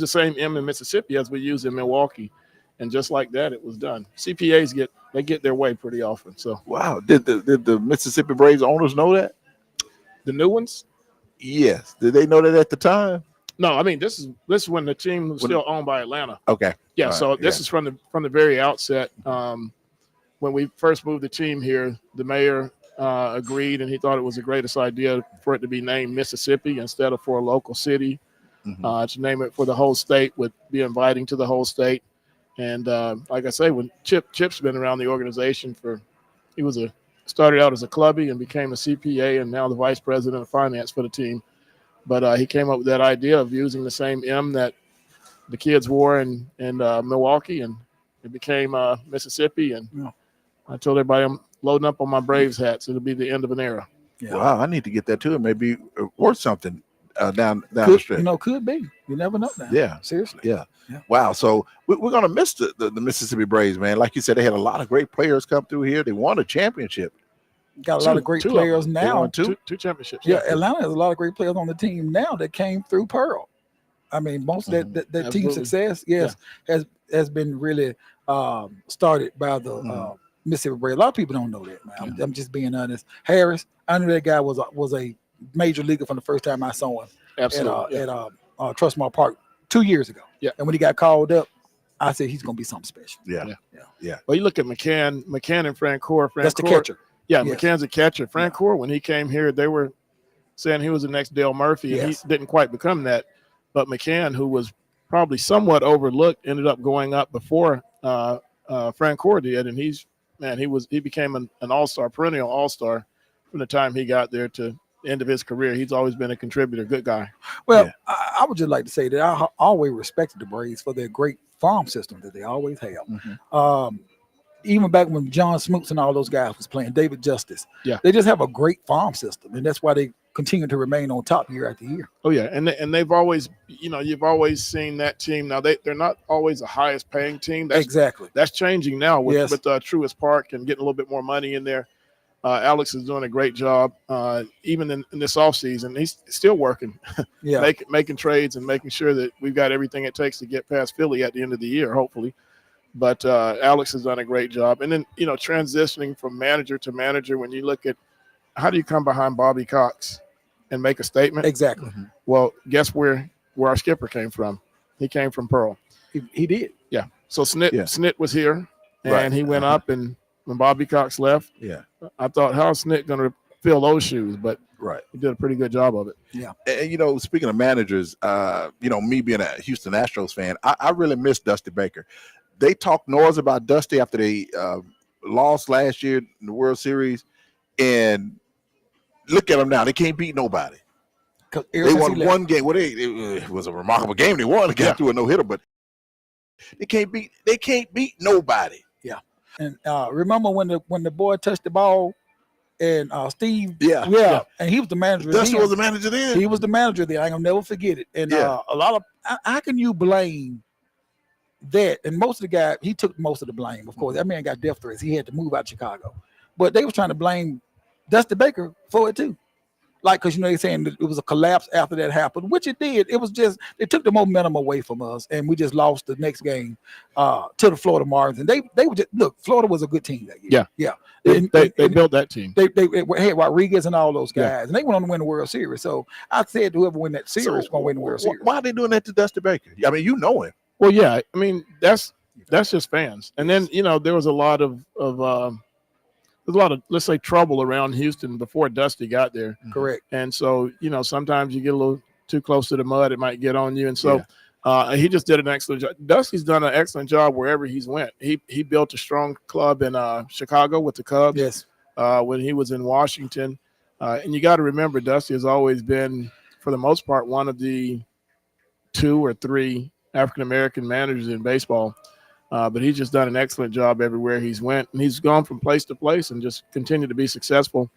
same M in Mississippi as we use in Milwaukee. And just like that, it was done. CPAs get their way pretty often. So Wow. Did the Mississippi Braves owners know that? the new ones? Yes. Did they know that at the time? No, I mean this is when the team was still owned by Atlanta. Okay. Yeah, All so right, this is from the very outset. When we first moved the team here, the mayor agreed, and he thought it was the greatest idea for it to be named Mississippi instead of for a local city. To name it for the whole state would be inviting to the whole state. And like I say, when Chip's been around the organization started out as a clubby and became a CPA and now the vice president of finance for the team. But he came up with that idea of using the same M that the kids wore in Milwaukee, and it became Mississippi. And I told everybody I'm loading up on my Braves hats. It'll be the end of an era. Yeah. Wow, I need to get that too. It may be worth something down the Could, stretch. you know, could be. You never know now. Yeah. Seriously. Yeah. Yeah. Wow. So we're going to miss the Mississippi Braves, man. Like you said, they had a lot of great players come through here. They won a championship. Got a lot of great two of players They now. won two. Two championships. Yeah, Atlanta has a lot of great players on the team now that came through Pearl. I mean, most of that team Absolutely. success, yes, has been really started by the Mississippi Braves. A lot of people don't know that, man. I'm just being honest. Harris, I knew that guy was a major leaguer from the first time I saw him Absolutely. at Trustmark Park 2 years ago. Yeah. And when he got called up, I said he's going to be something special. Yeah. Well, you look at McCann and Francoeur. That's the catcher. Yeah, Yes. McCann's a catcher. Francoeur, when he came here, they were saying he was the next Dale Murphy, and Yes. he didn't quite become that. But McCann, who was probably somewhat overlooked, ended up going up before Francoeur did, and he became an all-star, perennial all-star from the time he got there to the end of his career. He's always been a contributor, good guy. Well, Yeah. I would just like to say that I always respected the Braves for their great farm system that they always have. Even back when John Smoots and all those guys was playing, David Justice, they just have a great farm system, and that's why they continue to remain on top year after year. Oh yeah, and they've always, you've always seen that team. Now they're not always the highest paying team. Exactly. That's changing now with Yes. Truist Park and getting a little bit more money in there. Alex is doing a great job, even in this offseason. He's still working, Yeah. making trades and making sure that we've got everything it takes to get past Philly at the end of the year, hopefully. But Alex has done a great job. And then, transitioning from manager to manager, when you look at how do you come behind Bobby Cox and make a statement? Exactly. Well, guess where our skipper came from? He came from Pearl. He did. Yeah. So Snit was here, and Right. he went up, and when Bobby Cox left, Yeah. I thought, how's Snit going to fill those shoes? But Right. he did a pretty good job of it. And speaking of managers, me being a Houston Astros fan, I really miss Dusty Baker. They talked noise about Dusty after they lost last year in the World Series, and look at them now. They can't beat nobody. They won one game. Well, it was a remarkable game. They won. They got through a no-hitter, but they can't beat nobody. And remember when the boy touched the ball and Steve, Yeah. and he was the manager. Dusty then. was the manager then. He was the manager there. I'm gonna never forget it. And a lot of how can you blame that? And most of the guys, he took most of the blame. Of course, that man got death threats. He had to move out of Chicago, but they was trying to blame Dusty Baker for it too. Like, because they're saying that it was a collapse after that happened, which it did. It was just they took the momentum away from us, and we just lost the next game to the Florida Marlins. And they were just look. Florida was a good team that year. Yeah. They built that team. They had Rodriguez and all those guys, and they went on to win the World Series. So I said whoever win that series is going to win the World Series. Why are they doing that to Dusty Baker? I mean, you know him. Well, yeah. I mean, that's just fans. And then there was a lot of let's say trouble around Houston before Dusty got there. Correct. And so sometimes you get a little too close to the mud, it might get on you. And so he just did an excellent job. Dusty's done an excellent job wherever he's went. He built a strong club in Chicago with the Cubs. Yes. When he was in Washington. And you got to remember, Dusty has always been, for the most part, one of the 2 or 3 African-American managers in baseball. But he's just done an excellent job everywhere he's went. And he's gone from place to place and just continued to be successful.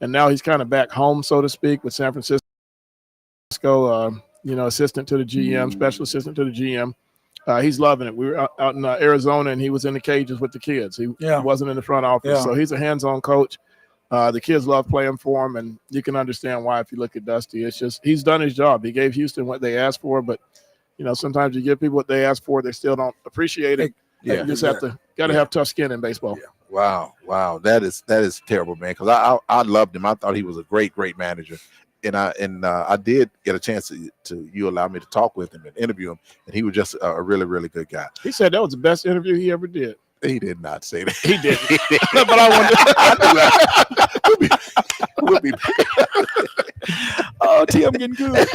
And now he's kind of back home, so to speak, with San Francisco, assistant to the GM, special assistant to the GM. He's loving it. We were out in Arizona, and he was in the cages with the kids. He wasn't in the front office. Yeah. So he's a hands-on coach. The kids love playing for him, and you can understand why if you look at Dusty. It's just he's done his job. He gave Houston what they asked for, but sometimes you give people what they ask for, they still don't appreciate it. You just have to have tough skin in baseball. Wow. That is terrible, man. Because I loved him. I thought he was a great manager, and I did get a chance to you allow me to talk with him and interview him, and he was just a really, really good guy. He said that was the best interview he ever did. He did not say that. He did. But I wanted. We'll be Oh, Tim getting good.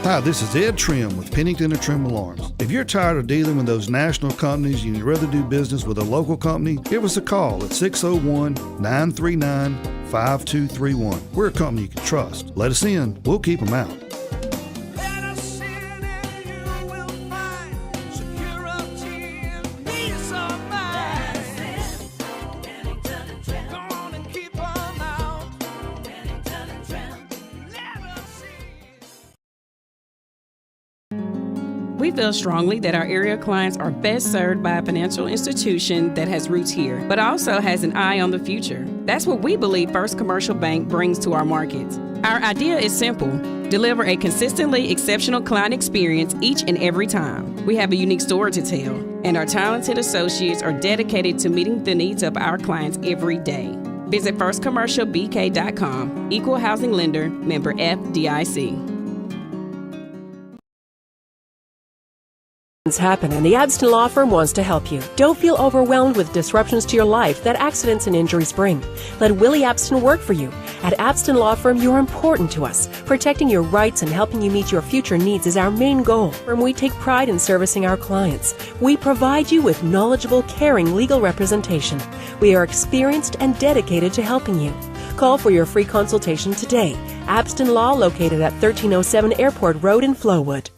Hi, this is Ed Trim with Pennington and Trim Alarms. If you're tired of dealing with those national companies and you'd rather do business with a local company, give us a call at 601-939-5231. We're a company you can trust. Let us in. We'll keep them out. Let us in and you will find security and peace of mind. We feel strongly that our area clients are best served by a financial institution that has roots here, but also has an eye on the future. That's what we believe First Commercial Bank brings to our markets. Our idea is simple: deliver a consistently exceptional client experience each and every time. We have a unique story to tell, and our talented associates are dedicated to meeting the needs of our clients every day. Visit firstcommercialbk.com. Equal housing lender, member FDIC. Happen, and the Abston Law Firm wants to help you. Don't feel overwhelmed with disruptions to your life that accidents and injuries bring. Let Willie Abston work for you. At Abston Law Firm, you're important to us. Protecting your rights and helping you meet your future needs is our main goal. And we take pride in servicing our clients. We provide you with knowledgeable, caring legal representation. We are experienced and dedicated to helping you. Call for your free consultation today. Abston Law, located at 1307 Airport Road in Flowood.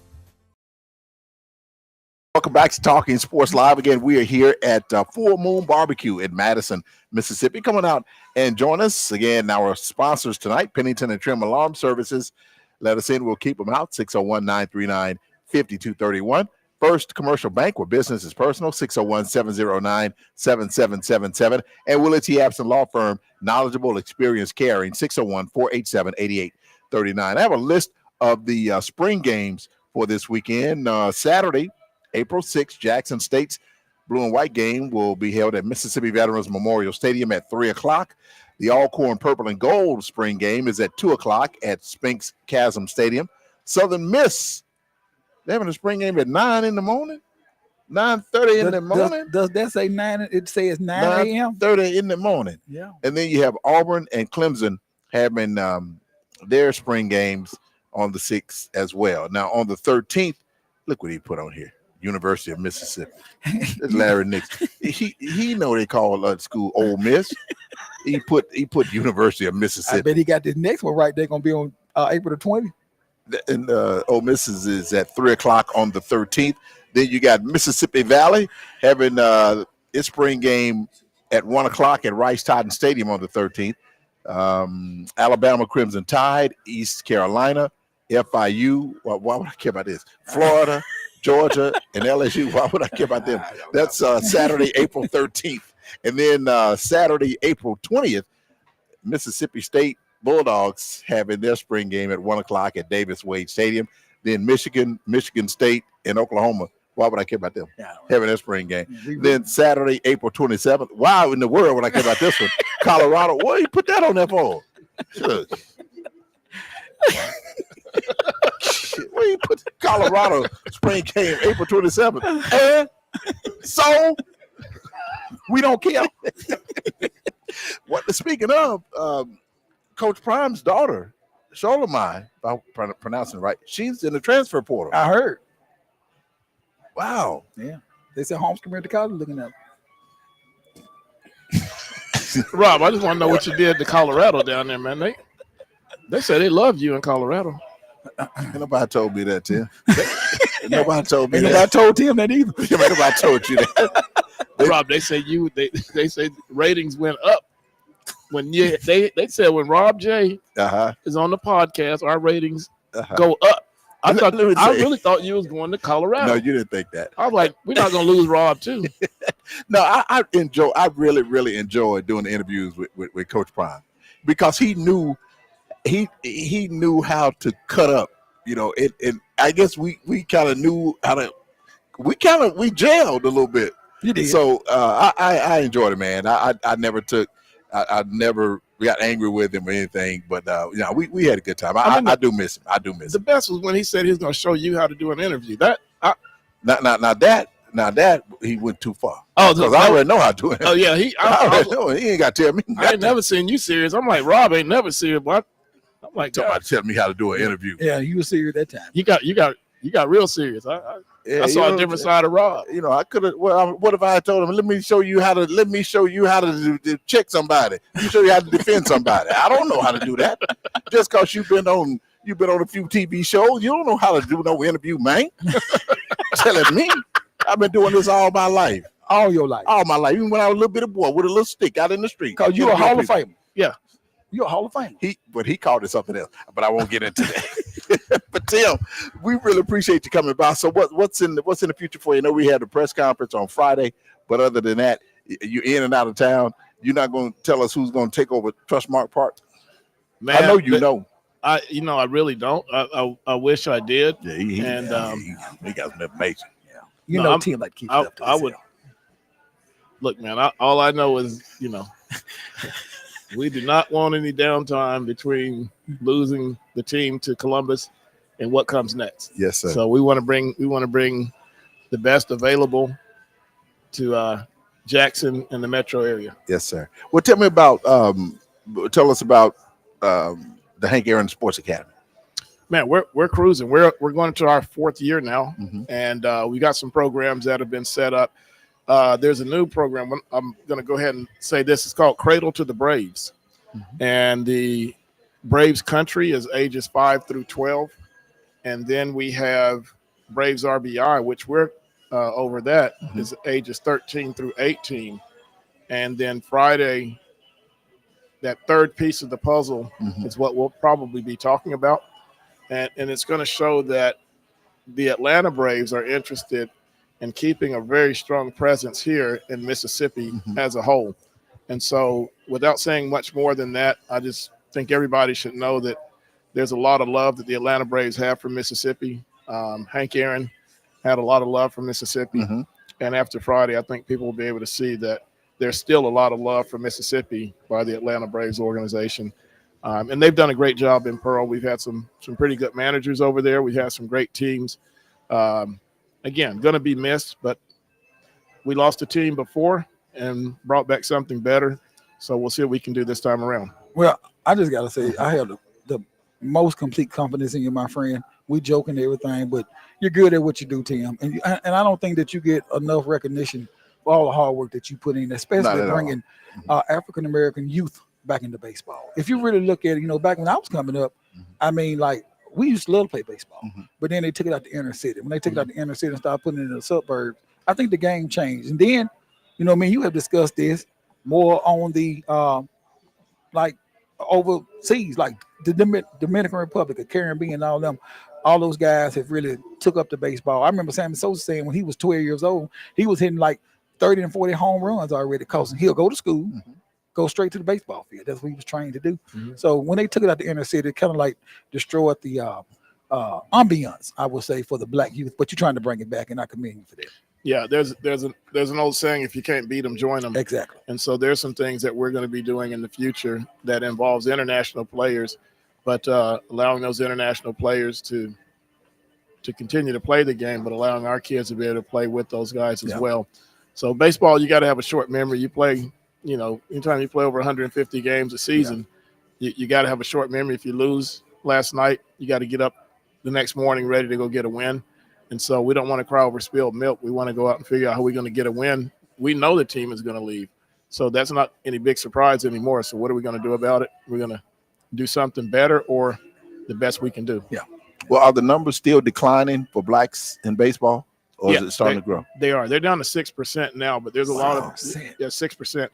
Welcome back to Talking Sports Live. Again, we are here at Full Moon Barbecue in Madison, Mississippi. Coming out and join us. Again, our sponsors tonight, Pennington and Trim Alarm Services. Let us in. We'll keep them out. 601-939-5231. First Commercial Bank, where business is personal. 601-709-7777. And Willie T. Abston Law Firm, knowledgeable, experienced, caring. 601-487-8839. I have a list of the spring games for this weekend. Saturday, April 6th, Jackson State's blue and white game will be held at Mississippi Veterans Memorial Stadium at 3 o'clock. The All-Corn Purple and Gold spring game is at 2 o'clock at Spinks Chasm Stadium. Southern Miss, they're having a spring game at 9 in the morning, 9:30 in the morning. Does that say 9? It says 9 a.m.? 9:30 in the morning. Yeah. And then you have Auburn and Clemson having their spring games on the 6th as well. Now, on the 13th, look what he put on here. University of Mississippi. That's Larry Nixon. He know they call school Ole Miss. He put University of Mississippi. I bet he got this next one right. They're gonna be on April the 20th. And Ole Miss is at 3 o'clock on the 13th. Then you got Mississippi Valley having its spring game at 1 o'clock at Rice-Totten Stadium on the 13th. Alabama Crimson Tide, East Carolina, FIU. Why would I care about this? Florida, Georgia, and LSU. Why would I care about them? That's Saturday, April 13th. And then Saturday, April 20th, Mississippi State Bulldogs having their spring game at 1 o'clock at Davis Wade Stadium. Then Michigan State, and Oklahoma. Why would I care about them having their spring game? Then Saturday, April 27th. Why in the world would I care about this one? Colorado. What you put that on there for? Sure. Where you put Colorado spring game April 27th? And so we don't care. Speaking of Coach Prime's daughter, Sholomai, if I'm pronouncing it right, she's in the transfer portal. I heard. Wow. Yeah. They said Holmes Community College looking at Rob, I just want to know what you did to Colorado down there, man. They said they love you in Colorado. Ain't nobody told me that, Tim. Nobody told me Ain't that. nobody told Tim that either. Nobody told you that. Rob, they say they say ratings went up when they said when Rob J is on the podcast, our ratings go up. I really thought you was going to Colorado. No, you didn't think that. I was like, we're not gonna lose Rob too. No, I really enjoyed doing the interviews with Coach Prime because he knew how to cut up, and I guess we kind of knew how to we gelled a little bit. You did. So I enjoyed it, man. I never got angry with him or anything, but we had a good time. I do miss him. The best was when he said he was going to show you how to do an interview. Now that he went too far. Oh, because I already know how to do it. Oh yeah, I already know it. He ain't got to tell me. I ain't never seen you serious. I'm like, Rob ain't never serious, but I'm like, somebody tell me how to do an interview. Yeah, you were serious that time. You got real serious. I saw a different side of Rob. I could have. Well, what if I told him, let me show you how to check somebody. Let me show you how to defend somebody. I don't know how to do that. Just because you've been on a few TV shows, you don't know how to do no interview, man. Telling me, I've been doing this all my life. All your life. All my life. Even when I was a little bit of boy with a little stick out in the street. Because you're a Hall of Famer. Yeah. You're a Hall of Famer. He called it something else, but I won't get into that. But Tim, we really appreciate you coming by. So what's in the future for you? I know we had a press conference on Friday, but other than that, you're in and out of town. You're not going to tell us who's going to take over Trustmark Park. Man, I know you know. I really don't. I wish I did. Yeah, he got some information. Yeah, You No, know, I'm- Tim like keep I stuff to would. himself. Look, man. All I know is, we do not want any downtime between losing the team to Columbus and what comes next. Yes, sir. So we want to bring the best available to Jackson and the metro area. Yes, sir. Well, tell us about the Hank Aaron Sports Academy. Man, we're cruising. We're going into our 4th year now, Mhm. and we got some programs that have been set up. There's a new program. I'm going to go ahead and say this. It's called Cradle to the Braves, and the Braves country is ages 5 through 12, and then we have Braves RBI, which we're over that is ages 13 through 18, and then Friday, that third piece of the puzzle is what we'll probably be talking about, and it's going to show that the Atlanta Braves are interested in keeping a very strong presence here in Mississippi as a whole. And so without saying much more than that, I just think everybody should know that there's a lot of love that the Atlanta Braves have for Mississippi. Hank Aaron had a lot of love for Mississippi. And after Friday, I think people will be able to see that there's still a lot of love for Mississippi by the Atlanta Braves organization. And they've done a great job in Pearl. We've had some pretty good managers over there. We've had some great teams. Again, going to be missed, but we lost a team before and brought back something better. So we'll see what we can do this time around. Well, I just gotta say, I have the most complete confidence in you, my friend. We joke and everything, but you're good at what you do, Tim. And I don't think that you get enough recognition for all the hard work that you put in, Not especially at all. bringing African American youth back into baseball. If you really look at it, back when I was coming up, I mean, like, we used to love to play baseball, but then they took it out the inner city. When they took it out the inner city and started putting it in the suburbs, I think the game changed. And then, you have discussed this more on the like overseas, like the Dominican Republic, the Caribbean, all them. All those guys have really took up the baseball. I remember Sammy Sosa saying when he was 12 years old, he was hitting like 30 and 40 home runs already. Cause he'll go to school, go straight to the baseball field. That's what he was trained to do. So when they took it out the inner city, it kind of like destroyed the ambiance, I would say, for the black youth. But you're trying to bring it back, and I commend you for that. Yeah, there's an old saying, if you can't beat them, join them. Exactly. And so there's some things that we're going to be doing in the future that involves international players, but allowing those international players to continue to play the game, but allowing our kids to be able to play with those guys as well. So baseball, you got to have a short memory. You play, anytime you play over 150 games a season, you got to have a short memory. If you lose last night, you got to get up the next morning ready to go get a win. And so we don't want to cry over spilled milk. We want to go out and figure out how we're going to get a win. We know the team is going to leave. So that's not any big surprise anymore. So what are we going to do about it? We're going to do something better or the best we can do. Yeah. Well, are the numbers still declining for blacks in baseball, or is Yeah, it starting to grow? They are. They're down to 6% now, but there's a lot of 6%.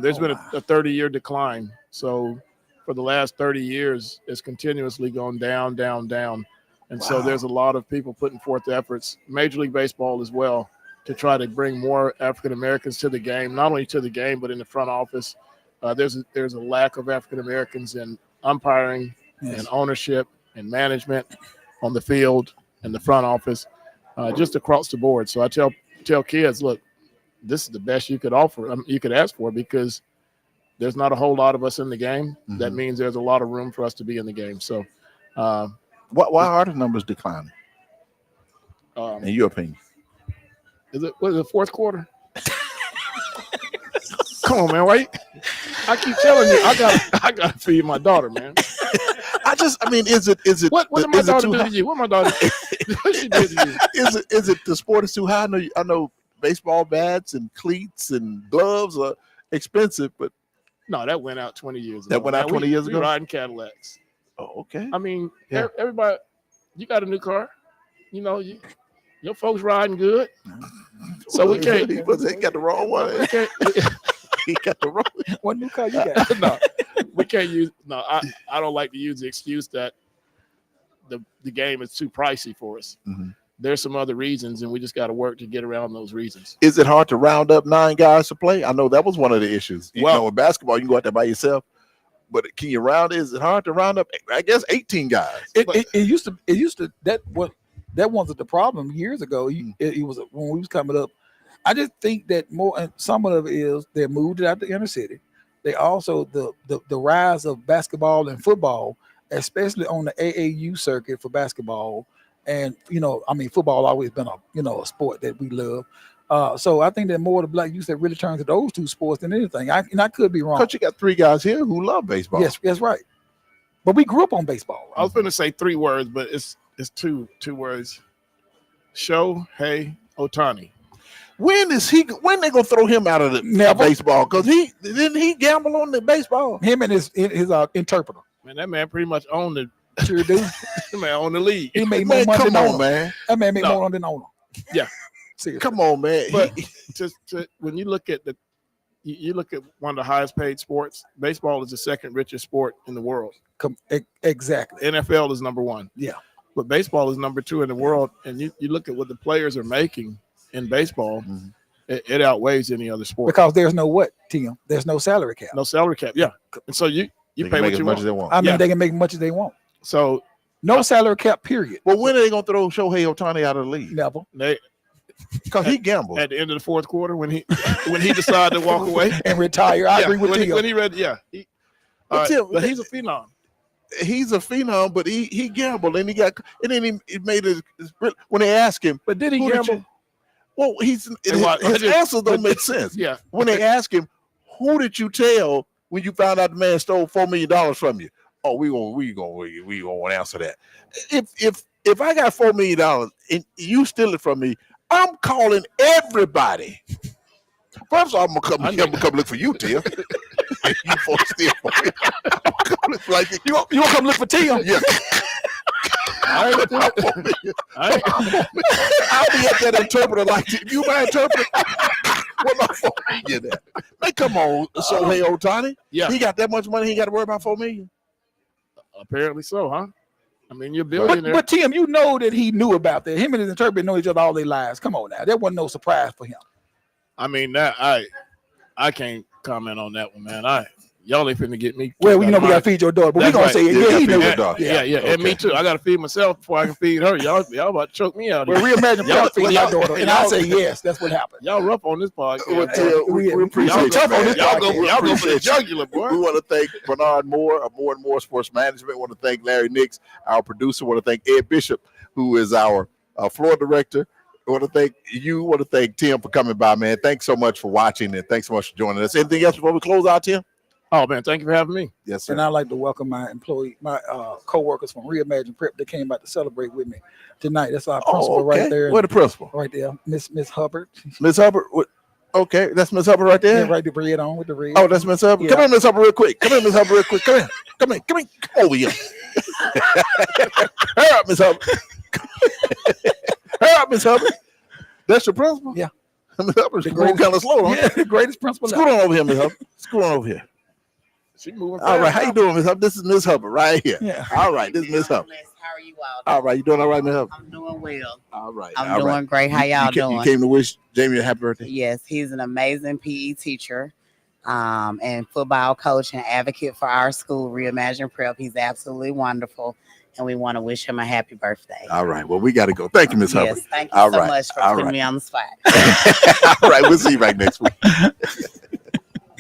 There's been a 30-year decline. So for the last 30 years, it's continuously gone down, down, down. And so there's a lot of people putting forth efforts, Major League Baseball as well, to try to bring more African Americans to the game, not only to the game, but in the front office. There's a lack of African Americans in umpiring and ownership and management on the field and the front office, just across the board. So I tell kids, look, this is the best you could offer, you could ask for, because there's not a whole lot of us in the game. That means there's a lot of room for us to be in the game. So why are the numbers declining, in your opinion? Was it fourth quarter? Come on, man. Wait. I keep telling you, I gotta feed my daughter, man. Is it What did my daughter do to you? What my daughter what she did to you? Is it the sport is too high? I know baseball bats and cleats and gloves are expensive, but No, that went out 20 years ago. That went out 20 years we ago? riding Cadillacs. oh, okay. I mean, Yeah. everybody, you got a new car. Your folks riding good. So we can't. He got the wrong one. We can't. He got the wrong. What new car you got? No, we can't use. No, I don't like to use the excuse that the game is too pricey for us. Mhm. There's some other reasons, and we just got to work to get around those reasons. Is it hard to round up 9 guys to play? I know that was one of the issues. You Well- know, in basketball, you can go out there by yourself, but can you round? Is it hard to round up? I guess 18 guys. It used to that wasn't the problem years ago. It was when we was coming up. I just think that more, and some of it is they moved it out the inner city. They also the rise of basketball and football, especially on the AAU circuit for basketball. And football always been a sport that we love. So I think that more of the black youth that really turn to those two sports than anything. I could be wrong. Because you got 3 guys here who love baseball. Yes, that's right. But we grew up on baseball. I was going to say 3 words, but it's two words. Shohei Ohtani. When they gonna throw him out of the Never. baseball? Because didn't he gamble on the baseball? Him and his interpreter. Man, that man pretty much owned the Sure do. that man owned the league. He made more Man, money come than on, owner. man. That man made No. more than owner. Yeah. Seriously. Come on, man. But when you look at you look at one of the highest paid sports, baseball is the second richest sport in the world. Exactly. NFL is number 1. Yeah. But baseball is number 2 in the world. And you look at what the players are making in baseball, it outweighs any other sport. Because there's no what, Tim? There's no salary cap. No salary cap. Yeah. And so you They pay can what make as you much want. as they want. I mean, Yeah. they can make much as they want. So No salary cap, period. Well, when are they gonna throw Shohei Ohtani out of the league? Never. they Because he gambled. at the end of the 4th quarter when he decided to walk away. And retire. I agree with when Tim. he read, yeah. But Tim, but he's a phenom. He's a phenom, but he gambled and then he made it when they asked him. But did he Who did gamble? you- Well, his what- answers don't make sense. Yeah. When they ask him, who did you tell when you found out the man stole $4 million from you? Oh, we gonna answer that. If I got $4 million and you steal it from me, I'm calling everybody. First of all, I'm gonna come look for you, Tim. You folks steal from me. I'm gonna come look like You want to come look for Tim? yeah. All right. I'll be at that interpreter like, you my interpreter? What my $4 million at? Man, come on, Shohei Ohtani. Yeah. He got that much money. He got to worry about $4 million. Apparently so, huh? I mean, you're a But, billionaire. but Tim, you know that he knew about that. Him and his interpreter know each other all their lives. Come on now. That wasn't no surprise for him. I mean, that I can't comment on that one, man. Y'all ain't finna get me. Well, kicked you know, out we of got to my- feed your daughter, but That's we're going right. to say, Yeah, yeah, he feed knew your it. daughter. Yeah, and me Okay. too. I gotta feed myself before I can feed her. Y'all about to choke me out. Well, Here. reimagine Y'all- Prep feed y'all- our daughter. And I y'all- say, yes, that's what happened. Y'all rough on this podcast. Well, Tim, we we appreciate y'all you, tough on man. this y'all go, podcast. y'all go for the Appreciate you. jugular, We boy. want to thank Bernard Moore of More and More Sports Management. Want to thank Larry Nix, our producer. Want to thank Ed Bishop, who is our floor director. Want to thank you. Want to thank Tim for coming by, man. Thanks so much for watching, and thanks so much for joining us. Anything else before we close out, Tim? Oh man, thank you for having me. Yes, sir. And I'd like to welcome my co-workers from Reimagine Prep that came out to celebrate with me tonight. That's our principal right there. Where the principal? Right there. Miss Hubbard. Miss Hubbard. Okay, that's Miss Hubbard right there. Yeah, right the red on with the red. Oh, that's Miss Hubbard. Yeah. Come here, Miss Hubbard, real quick. Come here, Miss Hubbard, real quick. Come here. Come over here. Hurry up, Miss Hubbard. Hurry up, Miss Hubbard. That's your principal? Yeah. Miss Hubbard's The moving greatest- kind of slow, huh? Yeah, the greatest principal. Scoot on over here, Miss Hubbard. Scoot on over here. She moving. All right, fast. how you doing, Miss Hubbard? This is Miss Hubbard right here. Yeah. All right, this is Miss Hubbard. How are you all? All right, you doing all right, Miss Hubbard? I'm doing well. All right. I'm all doing right. great. How y'all You doing? came to wish Jamie a happy birthday? Yes, he's an amazing PE teacher, and football coach and advocate for our school, Reimagine Prep. He's absolutely wonderful, and we want to wish him a happy birthday. All right, well, we got to go. Thank you, Miss Hubbard. Yes, thank you All so right, much for all putting right. me on the spot. All right, we'll see you back next week.